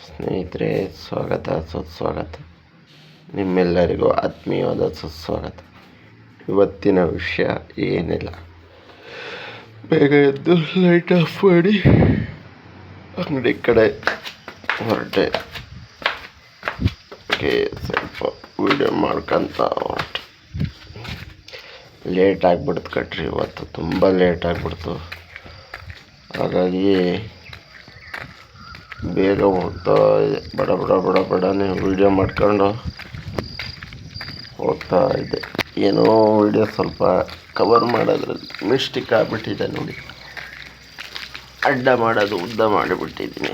ಸ್ನೇಹಿತರೆ, ಸ್ವಾಗತ ಸುಸ್ವಾಗತ. ನಿಮ್ಮೆಲ್ಲರಿಗೂ ಆತ್ಮೀಯವಾದ ಸುಸ್ವಾಗತ. ಇವತ್ತಿನ ವಿಷಯ ಏನಿಲ್ಲ, ಬೇಗ ಎದ್ದು ಲೈಟ್ ಆಫ್ ಮಾಡಿ ಅಂಗಡಿ ಕಡೆ ಹೊರಟೆ. ಸ್ವಲ್ಪ ವಿಡಿಯೋ ಮಾಡ್ಕೊಂತ ಹೊರಟೆ. ಲೇಟ್ ಆಗಿಬಿಡ್ತು ಕಟ್ರಿ, ಇವತ್ತು ತುಂಬ ಲೇಟ್ ಆಗಿಬಿಡ್ತು. ಹಾಗಾಗಿ ಬೇಗ ಹೋಗ್ತಾ ಇದೆ, ಬಡನೇ ವೀಡಿಯೋ ಮಾಡ್ಕೊಂಡು ಹೋಗ್ತಾ ಇದೆ. ಏನೋ ವೀಡಿಯೋ ಸ್ವಲ್ಪ ಕವರ್ ಮಾಡೋದ್ರಲ್ಲಿ ಮಿಸ್ಟೇಕ್ ಆಗಿಬಿಟ್ಟಿದೆ ನೋಡಿ. ಅಡ್ಡ ಮಾಡೋದು ಉದ್ದ ಮಾಡಿಬಿಟ್ಟಿದ್ದೀನಿ.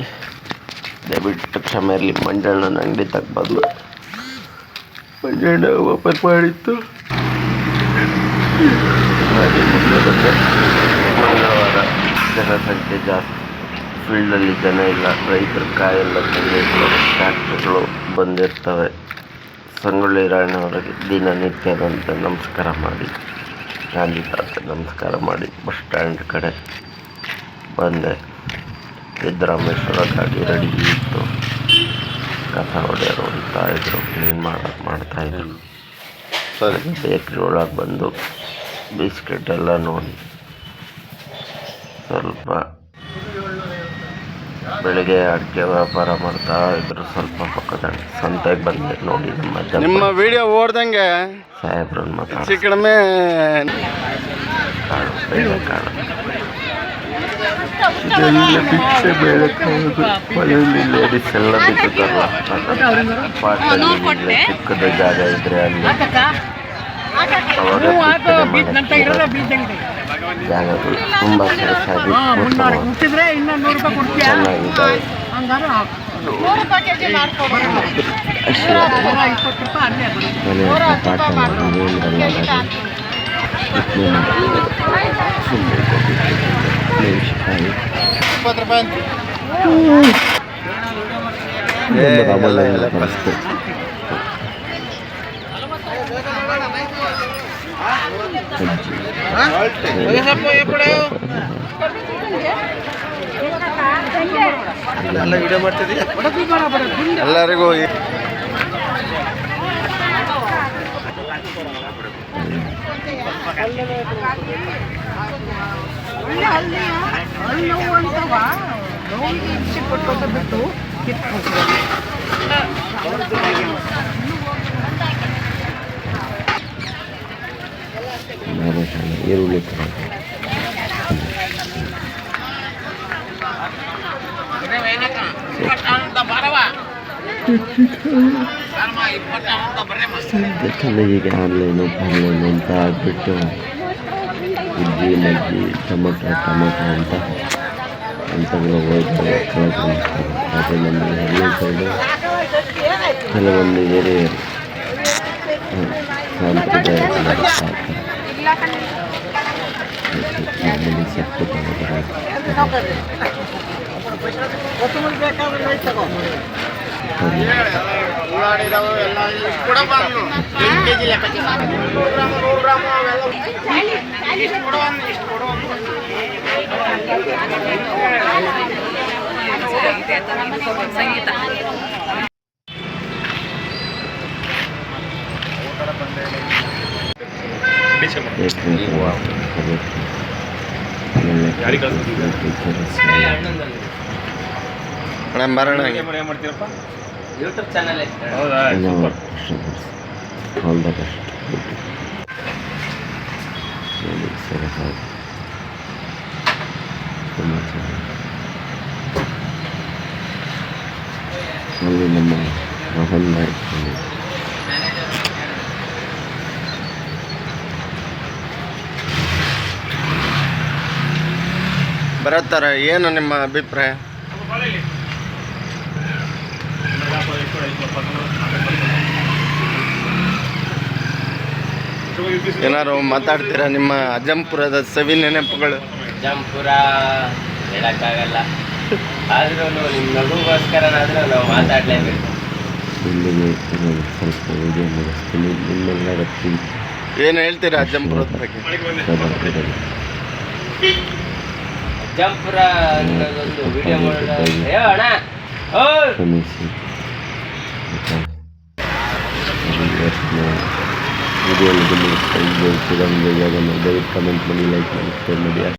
ದಯವಿಟ್ಟು ಕ್ಷಮೆ ಇರಲಿ. ಮಂಜಣ್ಣನ ಅಂಗಡಿ ತಗ್ಬಂದು ಮಂಜಣ್ಣ ಓಪನ್ ಮಾಡಿತ್ತು. ಹಾಗೆ ಮುಂದೆ ಬಂದೆ. ಮಂಗಳವಾರ ಜನಸಂಖ್ಯೆ ಜಾಸ್ತಿ, ಫೀಲ್ಡಲ್ಲಿ ಜನ ಇಲ್ಲ. ರೈತರ ಕಾಯೆಲ್ಲ ತಂದಿರ್ತಾರೆ, ಟ್ಯಾಕ್ಟರ್ಗಳು ಬಂದಿರ್ತವೆ. ಸಂಗೊಳ್ಳಿ ರಾಯಣ್ಣವರಿಗೆ ದಿನನಿತ್ಯದಂತೆ ನಮಸ್ಕಾರ ಮಾಡಿ, ಗಾಂಧಿ ತಾತ ನಮಸ್ಕಾರ ಮಾಡಿ ಬಸ್ ಸ್ಟ್ಯಾಂಡ್ ಕಡೆ ಬಂದೆ. ಸಿದ್ದರಾಮೇಶ್ವರ ಗಾಡಿ ರೆಡಿ ಇತ್ತು. ಕಸ ಹೊಡೆಯೋರು ಹೊಡಿತಾ ಇದ್ರು, ಕ್ಲೀನ್ ಮಾಡ್ತಾಯಿದ್ರು. ಸರಿ, ಬೇಕ್ರಿ ಒಳಗೆ ಬಂದು ಬಿಸ್ಕೆಟ್ ಎಲ್ಲ ನೋಡಿ ಸ್ವಲ್ಪ ಬೆಳಿಗ್ಗೆ ಅಡಿಕೆ ವ್ಯಾಪಾರ ಮಾಡ್ತಾ ಇದ್ರು. ಸ್ವಲ್ಪ ಪಕ್ಕದ ಸಂತೆಗೆ ಬಂದೆ ನೋಡಿ. ನಿಮ್ಮ ವಿಡಿಯೋ ಓಡ್ದಂಗೆ ಸಾಹೇಬ್ರನ್ನ ಮಾತಾಡಿ ಕಡಿಮೆ ಕಾಳು ಇದೆಲ್ಲ ಭಿಕ್ಷೆ ಬೇಳೆ ಮನೆಯಲ್ಲಿ ಲೇಡೀಸ್ ಎಲ್ಲ ಬಿಟ್ಟಿದ್ದಾರಲ್ಲ, ಪಾಟಲ್ಲಿ ಚಿಕ್ಕದ ಜಾಗ ಇದ್ರೆ ಅಲ್ಲಿ ಜಾಗಗಳು ತುಂಬ ಸರಸಾಗಿ ಚೆನ್ನಾಗಿದ್ದಾವೆ. ಪಾಠ ಎಲ್ಲ ವಿಡಿಯೋ ಮಾಡ್ತಿದ್ದೀಯ ಎಲ್ಲರಿಗೂ. ಈರುಳ್ಳಿ ಈಗ ಆನ್ಲೈನು ಅಂತ ಆಗ್ಬಿಟ್ಟು ಇಡ್ಲಿ ಮಜ್ಜಿ ಟೊಮೊಟೊ ಅಂತ ಅಂಥವೆಲ್ಲ ಹೋಗಿ ಆದರೆ ನಮ್ಮ ಹಳ್ಳಿ ಸೈಡು ಕೆಲವೊಂದು ಏರಿಯಾ ಸಾಂಪ್ರದಾಯಿಕ ಮಾಮೂಲಿ ಸೊಪ್ಪು ಬರೋಣ. YouTube channel all the best. ಅಲ್ಲಿ ನಮ್ಮ ಮಹಲ್ ಬರತ್ತಾರ. ಏನು ನಿಮ್ಮ ಅಭಿಪ್ರಾಯ? ಏನಾರು ಮಾತಾಡ್ತೀರಾ? ನಿಮ್ಮ ಅಜ್ಜಂಪುರದ ಸವಿ ನೆನಪುಗಳು. ಅಜ್ಜಂಪುರ ಹೇಳಕ್ಕಾಗಲ್ಲ, ಆದ್ರೂ ನಿಮ್ಮ ನಗುಗೋಸ್ಕರನಾದ್ರೂ ನಾವು ಮಾತಾಡಲೇಬೇಕು. ಸ್ವಲ್ಪ ವಿಡಿಯೋ ಮುಗಿಸ್ತೀನಿ. ನಿಮ್ಮೆಲ್ಲರ ಏನು ಹೇಳ್ತೀರಾ ಅಜ್ಜಂಪುರದ ಬಗ್ಗೆ? ಅಜ್ಜಂಪುರ ಅನ್ನೋದೊಂದು ವಿಡಿಯೋ ಮಾಡೋಣ. ಕ್ಷಮಿಸಿ ವಿಡಿಯೋದಲ್ಲಿ ದಯವಿಟ್ಟು ಕಮೆಂಟ್ ಮಾಡಿ, ಲೈಕ್ ಮಾಡಿ, ಶೇರ್ ಮಾಡಿ.